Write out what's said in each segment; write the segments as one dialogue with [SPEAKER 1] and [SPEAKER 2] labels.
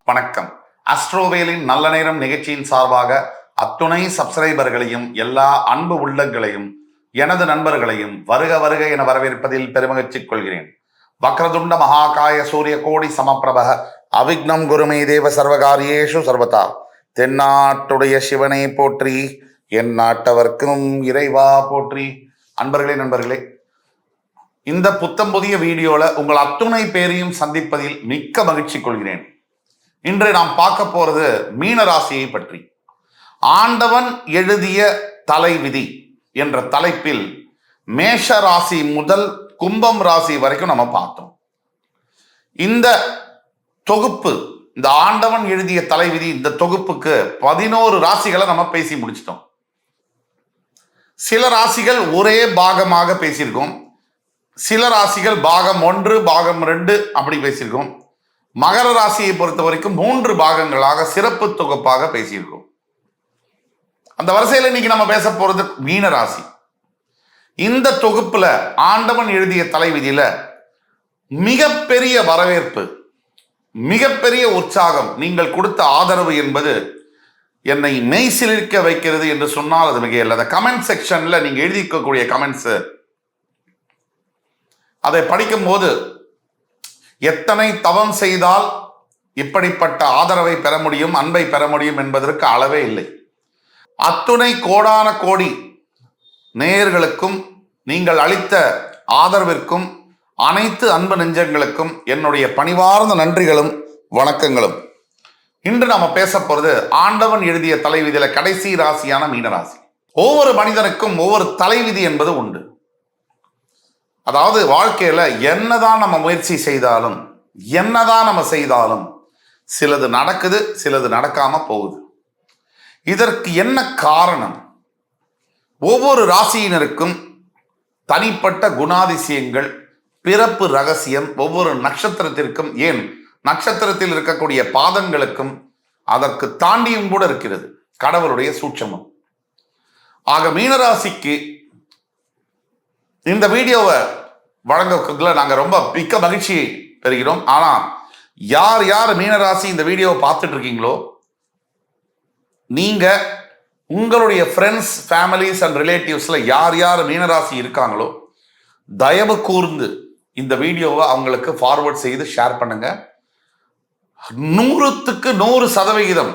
[SPEAKER 1] வணக்கம். அஸ்ட்ரோவேலின் நல்ல நேரம் நிகழ்ச்சியின் சார்பாக அத்துணை சப்ஸ்கிரைபர்களையும் எல்லா அன்பு உள்ளங்களையும் எனது நண்பர்களையும் வருக வருக என வரவேற்பதில் பெருமகிழ்ச்சி கொள்கிறேன். வக்ரதுண்ட மகாகாய சூரிய கோடி சமப்பிரபக அவிக்னம் குருமே தேவ சர்வகாரியேஷு சர்வதா. தென்னாட்டுடைய சிவனை போற்றி, என் நாட்டவர்க்கும் இறைவா போற்றி. நண்பர்களே, இந்த புத்தம் புதிய வீடியோல உங்கள் அத்துணை பேரையும் சந்திப்பதில் மிக்க மகிழ்ச்சி கொள்கிறேன். இன்று நாம் பார்க்க போறது மீன ராசியை பற்றி. ஆண்டவன் எழுதிய தலைவிதி என்ற தலைப்பில் மேஷ ராசி முதல் கும்பம் ராசி வரைக்கும் நம்ம பார்த்தோம். இந்த தொகுப்பு, இந்த ஆண்டவன் எழுதிய தலைவிதி, இந்த தொகுப்புக்கு 11 ராசிகளை நம்ம பேசி முடிச்சிட்டோம். சில ராசிகள் ஒரே பாகமாக பேசியிருக்கோம், சில ராசிகள் பாகம் 1 பாகம் 2 அப்படி பேசியிருக்கோம். மகர ராசியை பொறுத்த வரைக்கும் 3 பாகங்களாக சிறப்பு தொகுப்பாக பேசியிருக்கோம். அந்த வரிசையில் இன்னைக்கு நம்ம பேச போறது மீன ராசி. இந்த தொகுப்புல ஆண்டவன் எழுதிய தலைவிதியில மிகப்பெரிய வரவேற்பு, மிகப்பெரிய உற்சாகம், நீங்கள் கொடுத்த ஆதரவு என்பது என்னை மெய்சிலிருக்க வைக்கிறது என்று சொன்னால் அது மிக இல்லை. அந்த கமெண்ட் செக்ஷன்ல நீங்க எழுதிக்கக்கூடிய கமெண்ட்ஸ், அதை படிக்கும் போது எத்தனை தவம் செய்தால் இப்படிப்பட்ட ஆதரவை பெற முடியும், அன்பை பெற முடியும் என்பதற்கு அளவே இல்லை. அத்துணை கோடான கோடி நேயர்களுக்கும் நீங்கள் அளித்த ஆதரவிற்கும் அனைத்து அன்பு நெஞ்சங்களுக்கும் என்னுடைய பணிவார்ந்த நன்றிகளும் வணக்கங்களும். இன்று நாம பேச போறது ஆண்டவன் எழுதிய தலைவிதியில கடைசி ராசியான மீனராசி. ஒவ்வொரு மனிதனுக்கும் ஒவ்வொரு தலைவிதி என்பது உண்டு. அதாவது வாழ்க்கையில என்னதான் நம்ம முயற்சி செய்தாலும், என்னதான் நம்ம செய்தாலும் சிலது நடக்குது, சிலது நடக்காம போகுது. இதற்கு என்ன காரணம்? ஒவ்வொரு ராசியினருக்கும் தனிப்பட்ட குணாதிசயங்கள், பிறப்பு ரகசியம், ஒவ்வொரு நட்சத்திரத்திற்கும், ஏன் நட்சத்திரத்தில் இருக்கக்கூடிய பாதங்களுக்கும் அதற்கு தாண்டியும் கூட இருக்கிறது கடவுளுடைய சூட்சமம். ஆக மீனராசிக்கு இந்த வீடியோவை வழங்கக்குள்ள நாங்கள் ரொம்ப மிக்க மகிழ்ச்சி பெறுகிறோம். ஆனால் யார் யார் மீனராசி இந்த வீடியோவை பார்த்துட்டு இருக்கீங்களோ, நீங்க உங்களுடைய ஃப்ரெண்ட்ஸ், ஃபேமிலிஸ் அண்ட் ரிலேட்டிவ்ஸ்ல யார் யார் மீனராசி இருக்காங்களோ தயவு கூர்ந்து இந்த வீடியோவை அவங்களுக்கு ஃபார்வர்ட் செய்து ஷேர் பண்ணுங்க. 100க்கு 100%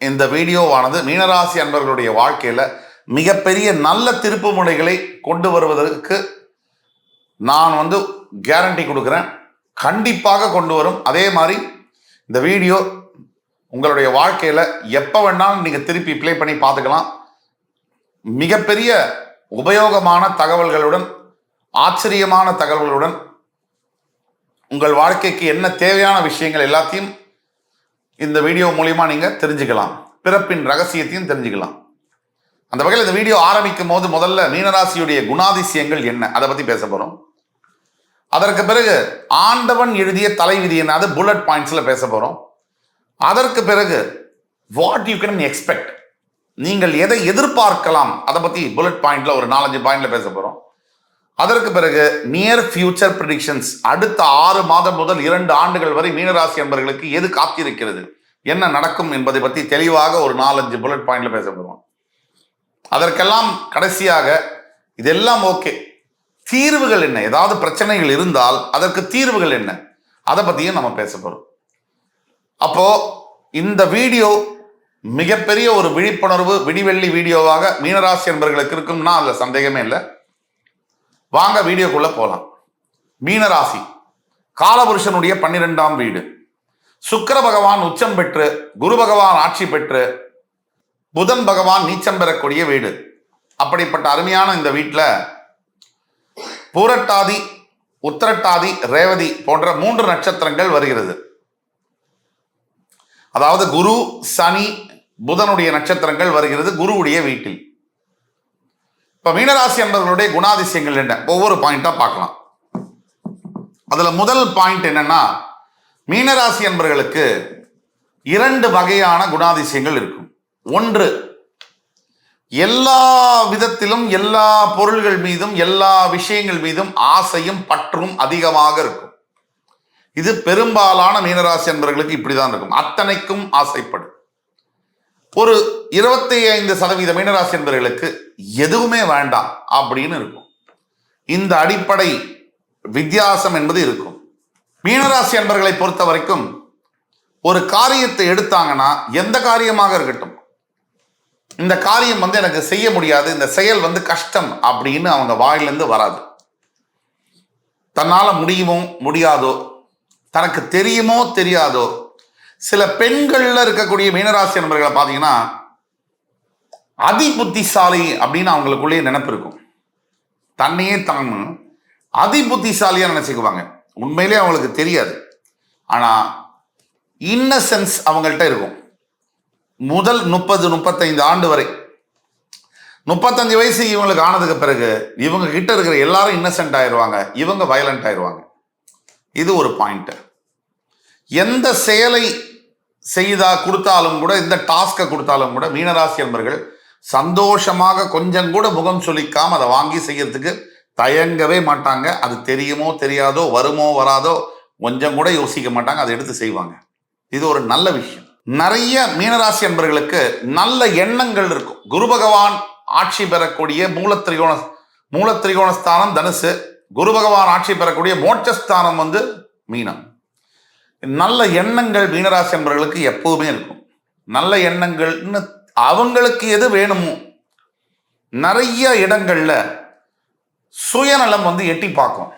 [SPEAKER 1] இந்த வீடியோவானது மீனராசி அன்பர்களுடைய வாழ்க்கையில மிகப்பெரிய நல்ல திருப்பு முனைகளை கொண்டு வருவதற்கு நான் கேரண்டி கொடுக்குறேன். கண்டிப்பாக கொண்டு வரும். அதே மாதிரி இந்த வீடியோ உங்களுடைய வாழ்க்கையில எப்போ வேணாலும் நீங்க திருப்பி ப்ளே பண்ணி பார்த்துக்கலாம். மிகப்பெரிய உபயோகமான தகவல்களுடன், ஆச்சரியமான தகவல்களுடன் உங்கள் வாழ்க்கைக்கு என்ன தேவையான விஷயங்கள் எல்லாத்தையும் இந்த வீடியோ மூலியமா நீங்க தெரிஞ்சுக்கலாம். பிறப்பின் ரகசியத்தையும் தெரிஞ்சுக்கலாம். அந்த வகையில் இந்த வீடியோ ஆரம்பிக்கும் போது முதல்ல மீனராசியுடைய குணாதிசயங்கள் என்ன, அதை பத்தி பேச போறோம். அதற்கு பிறகு ஆண்டவன் எழுதிய தலைவிதி என்ன, அது புல்லட் பாயிண்ட்ஸ்ல பேச போறோம். அதற்கு பிறகு வாட் யூ கேன் எக்ஸ்பெக்ட், நீங்கள் எதை எதிர்பார்க்கலாம், அதை பத்தி புல்லட் பாயிண்ட்ல ஒரு 4-5 பாயிண்ட்ல பேச போறோம். அதற்கு பிறகு நியர் ஃபியூச்சர் ப்ரெடிக்ஷன்ஸ், அடுத்த 6 மாதம் முதல் 2 ஆண்டுகள் வரை மீனராசி என்பவர்களுக்கு எது காத்திருக்கிறது, என்ன நடக்கும் என்பதை பத்தி தெளிவாக ஒரு 4-5 புல்லட் பாயிண்ட்ல பேச போறோம். அதற்கெல்லாம் கடைசியாக இதெல்லாம் ஓகே, தீர்வுகள் என்ன, ஏதாவது பிரச்சனைகள் இருந்தால் அதற்கு தீர்வுகள் என்ன, அதை பத்தியும் நம்ம பேச போறோம். அப்போ இந்த வீடியோ மிகப்பெரிய ஒரு விழிப்புணர்வு விடிவெள்ளி வீடியோவாக மீனராசி என்பவர்களுக்கு இருக்கும்னா அதுல சந்தேகமே இல்லை. வாங்க வீடியோக்குள்ள போலாம். மீனராசி காலபுருஷனுடைய 12ஆம் வீடு. சுக்கிர பகவான் உச்சம் பெற்று, குரு பகவான் ஆட்சி பெற்று, புதன் பகவான் நீச்சம் பெறக்கூடிய வீடு. அப்படிப்பட்ட அருமையான இந்த வீட்டில் பூரட்டாதி, உத்திரட்டாதி, ரேவதி போன்ற 3 நட்சத்திரங்கள் வருகிறது. அதாவது குரு, சனி, புதனுடைய நட்சத்திரங்கள் வருகிறது குருவுடைய வீட்டில். இப்ப மீனராசி என்பவர்களுடைய குணாதிசயங்கள் என்ன, ஒவ்வொரு பாயிண்டா பார்க்கலாம். அதுல முதல் பாயிண்ட் என்னன்னா, மீனராசி என்பவர்களுக்கு 2 வகையான குணாதிசயங்கள் இருக்கும். ஒன்று, எல்லா விதத்திலும் எல்லா பொருள்கள் மீதும் எல்லா விஷயங்கள் மீதும் ஆசையும் பற்றும் அதிகமாக இருக்கும். இது பெரும்பாலான மீனராசி அன்பர்களுக்கு இப்படிதான் இருக்கும். அத்தனைக்கும் ஆசைப்படும். ஒரு 25% மீனராசி அன்பர்களுக்கு எதுவுமே வேண்டாம் அப்படின்னு இருக்கும். இந்த அடிப்படை வித்தியாசம் என்பது இருக்கும். மீனராசி அன்பர்களை பொறுத்த வரைக்கும் ஒரு காரியத்தை எடுத்தாங்கன்னா, எந்த காரியமாக இருக்கட்டும், இந்த காரியம் எனக்கு செய்ய முடியாது, இந்த செயல் கஷ்டம் அப்படின்னு அவங்க வாயிலிருந்து வராது. தன்னால முடியுமோ முடியாதோ, தனக்கு தெரியுமோ தெரியாதோ, சில பெண்கள்ல இருக்கக்கூடிய மீனராசி நண்பர்களை பார்த்தீங்கன்னா அதி புத்திசாலி அப்படின்னு அவங்களுக்குள்ளேயே நினைப்பு இருக்கும். தன்னையே தான் அதி புத்திசாலியா நினைச்சுக்குவாங்க. உண்மையிலே அவங்களுக்கு தெரியாது. ஆனா இன்னசென்ஸ் அவங்கள்ட்ட இருக்கும். முதல் 30-35 ஆண்டு வரை, 35 வயசு இவங்களுக்கு ஆனதுக்கு பிறகு இவங்க கிட்ட இருக்கிற எல்லாரும் இன்னசென்ட் ஆயிடுவாங்க, இவங்க வயலண்ட் ஆயிடுவாங்க. இது ஒரு பாயிண்ட். எந்த செயலை செய்தா கொடுத்தாலும் கூட, இந்த டாஸ்கை கொடுத்தாலும் கூட மீனராசி அன்பர்கள் சந்தோஷமாக கொஞ்சம் கூட முகம் சொல்லிக்காம அதை வாங்கி செய்யறதுக்கு தயங்கவே மாட்டாங்க. அது தெரியுமோ தெரியாதோ, வருமோ வராதோ, கொஞ்சம் கூட யோசிக்க மாட்டாங்க, அதை எடுத்து செய்வாங்க. இது ஒரு நல்ல விஷயம். நிறைய மீனராசி அன்பர்களுக்கு நல்ல எண்ணங்கள் இருக்கும். குரு பகவான் ஆட்சி பெறக்கூடிய மூலத்திரிகோணஸ்தானம் தனுசு, குரு பகவான் ஆட்சி பெறக்கூடிய மோட்சஸ்தானம் மீனம். நல்ல எண்ணங்கள் மீனராசி அன்பர்களுக்கு எப்பவுமே இருக்கும். நல்ல எண்ணங்கள்னு அவங்களுக்கு எது வேணுமோ, நிறைய இடங்கள்ல சுயநலம் எட்டி பார்க்கும்.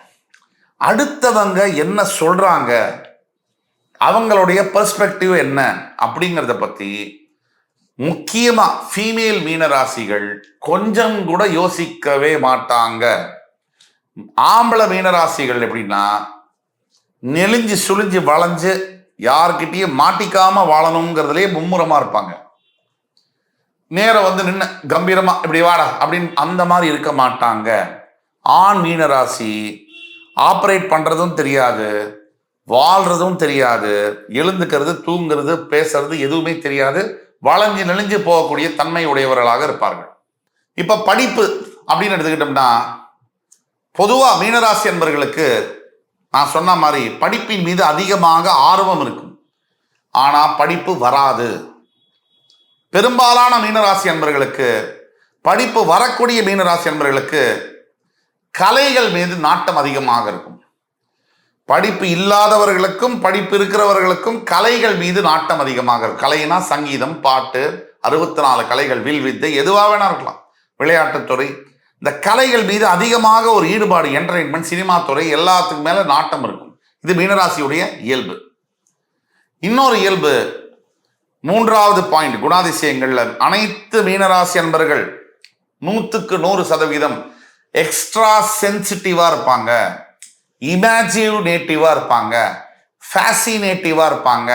[SPEAKER 1] அடுத்தவங்க என்ன சொல்றாங்க, அவங்களுடைய பெர்ஸ்பெக்டிவ் என்ன அப்படிங்கிறத பத்தி முக்கியமா ஃபீமேல் மீனராசிகள் கொஞ்சம் கூட யோசிக்கவே மாட்டாங்க. ஆம்பளை மீனராசிகள் எப்படின்னா, நெளிஞ்சு சுழிஞ்சு வளைஞ்சு யார்கிட்டயும் மாட்டிக்காம வாழணுங்கிறதுலேயே மும்முரமா இருப்பாங்க. நேரம் நின்று கம்பீரமா இப்படி வாடா அப்படின்னு அந்த மாதிரி இருக்க மாட்டாங்க. ஆண் மீனராசி ஆப்ரேட் பண்றதும் தெரியாது, வாழ்றதும் தெரியாது, எழுந்துக்கிறது, தூங்குறது, பேசுறது எதுவுமே தெரியாது, வளைஞ்சு நெளிஞ்சு போகக்கூடிய தன்மை உடையவர்களாக இருப்பார்கள். இப்ப படிப்பு அப்படின்னு எடுத்துக்கிட்டோம்னா, பொதுவா மீனராசி என்பவர்களுக்கு நான் சொன்ன மாதிரி படிப்பின் மீது அதிகமாக ஆர்வம் இருக்கும். ஆனா படிப்பு வராது. பெரும்பாலான மீனராசி அன்பர்களுக்கு, படிப்பு வரக்கூடிய மீனராசி அன்பர்களுக்கு கலைகள் மீது நாட்டம் அதிகமாக இருக்கும். படிப்பு இல்லாதவர்களுக்கும் படிப்பு இருக்கிறவர்களுக்கும் கலைகள் மீது நாட்டம் அதிகமாக இருக்கும். கலைனா சங்கீதம், பாட்டு, 64 கலைகள், வில் வித்தை, எதுவாக வேணா இருக்கலாம், விளையாட்டுத்துறை, இந்த கலைகள் மீது அதிகமாக ஒரு ஈடுபாடு, என்டர்டைன்மெண்ட், சினிமா துறை, எல்லாத்துக்கு மேல நாட்டம் இருக்கும். இது மீனராசியுடைய இயல்பு. இன்னொரு இயல்பு, 3வது பாயிண்ட், குணாதிசயங்கள்ல அனைத்து மீனராசி அன்பர்கள் 100% எக்ஸ்ட்ரா சென்சிட்டிவா இருப்பாங்க, இமேஜினேட்டிவா இருப்பாங்க, ஃபேசினேட்டிவா இருப்பாங்க.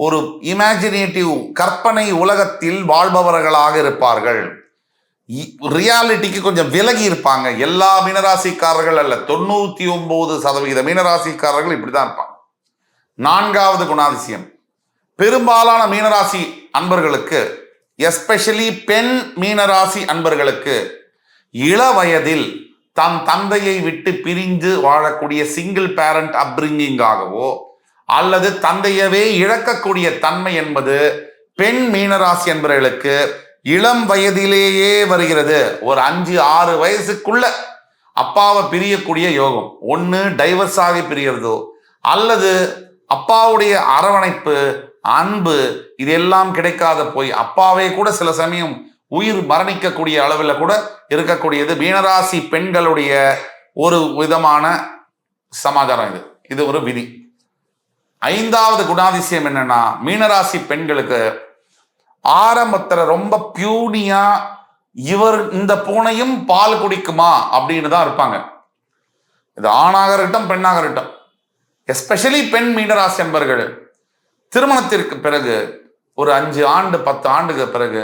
[SPEAKER 1] ஒரு இமேஜினேட்டிவ் கற்பனை உலகத்தில் வாழ்பவர்களாக இருப்பார்கள். ரியாலிட்டிக்கு கொஞ்சம் விலகி இருப்பாங்க. எல்லா மீனராசிக்காரர்கள் அல்ல, 99% மீனராசிக்காரர்கள் இப்படிதான் இருப்பாங்க. 4வது குணாதிசயம், பெரும்பாலான மீனராசி அன்பர்களுக்கு, எஸ்பெஷலி பெண் மீனராசி அன்பர்களுக்கு, இள வயதில் தன் தந்தையை விட்டு பிரிந்து வாழக்கூடிய சிங்கிள் பேரண்ட் அப்ரிங்கிங்காகவோ அல்லது தந்தையவே இழக்கக்கூடிய தன்மை என்பது பெண் மீனராசி அன்பர்களுக்கு இளம் வயதிலேயே வருகிறது. ஒரு 5-6 வயசுக்குள்ள அப்பாவை பிரியக்கூடிய யோகம். ஒன்று டைவர்ஸ் ஆகி பிரியறதோ, அல்லது அப்பாவுடைய அரவணைப்பு, அன்பு, இதெல்லாம் கிடைக்காத போய் அப்பாவே கூட சில சமயம் உயிர் மரணிக்கக்கூடிய அளவில் கூட இருக்கக்கூடியது மீனராசி பெண்களுடைய ஒரு விதமான சமாச்சாரம். இது ஒரு விதி. 5வது குணாதிசயம் என்னன்னா, மீனராசி பெண்களுக்கு ஆரம்பத்தில் ரொம்ப பியூனியா, இவர் இந்த பூனையும் பால் குடிக்குமா அப்படின்னு தான் இருப்பாங்க. இது ஆணாக இருக்கட்டும் பெண்ணாக இருக்கட்டும். எஸ்பெஷலி பெண் மீனராசி என்பர்கள் திருமணத்திற்கு பிறகு ஒரு 5 ஆண்டு 10 ஆண்டுக்கு பிறகு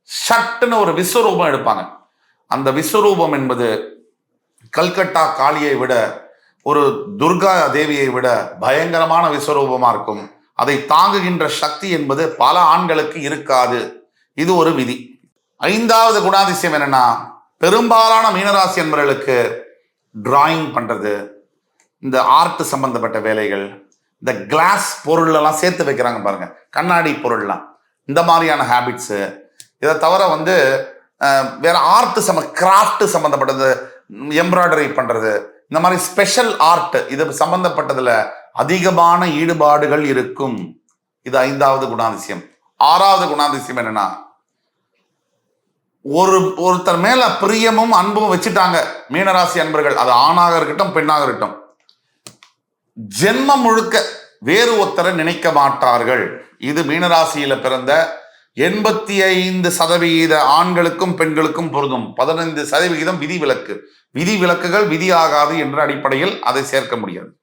[SPEAKER 1] சட்டுன்னு ஒரு விஸ்வரூபம் எடுப்பாங்க. அந்த விஸ்வரூபம் என்பது கல்கட்டா காளியை விட, ஒரு துர்கா தேவியை விட பயங்கரமான விஸ்வரூபமா இருக்கும். அதை தாங்குகின்ற சக்தி என்பது பல ஆண்களுக்கு இருக்காது. இது ஒரு விதி. 5வது குணாதிசயம் என்னன்னா, பெரும்பாலான மீனராசி என்பவர்களுக்கு டிராயிங் பண்றது, இந்த ஆர்ட் சம்பந்தப்பட்ட வேலைகள், இந்த கிளாஸ் பொருள் எல்லாம் சேர்த்து வைக்கிறாங்க பாருங்க, கண்ணாடி பொருள்லாம், இந்த மாதிரியான ஹேபிட்ஸு. இதை தவிர வந்து வேற ஆர்ட் கிராஃப்ட் சம்பந்தப்பட்டது, எம்ப்ராய்டரி பண்றது, இந்த மாதிரி ஸ்பெஷல் ஆர்ட் இது சம்பந்தப்பட்டதுல அதிகமான ஈடுபாடுகள் இருக்கும். இது 5வது குணாதிசயம். 6வது குணாதிசயம் என்னன்னா, ஒருத்தர் மேல பிரியமும் அன்பும் வச்சுட்டாங்க மீனராசி அன்பர்கள், அது ஆணாக இருக்கட்டும் பெண்ணாக இருக்கட்டும், ஜென்மம் முழுக்க வேறு ஒருத்தரை நினைக்க மாட்டார்கள். இது மீனராசியில பிறந்த 85% ஆண்களுக்கும் பெண்களுக்கும் பொருந்தும். 15% விதிவிலக்கு. விதிவிலக்குகள் விதியாகாது என்ற அடிப்படையில் அதை சேர்க்க முடியாது.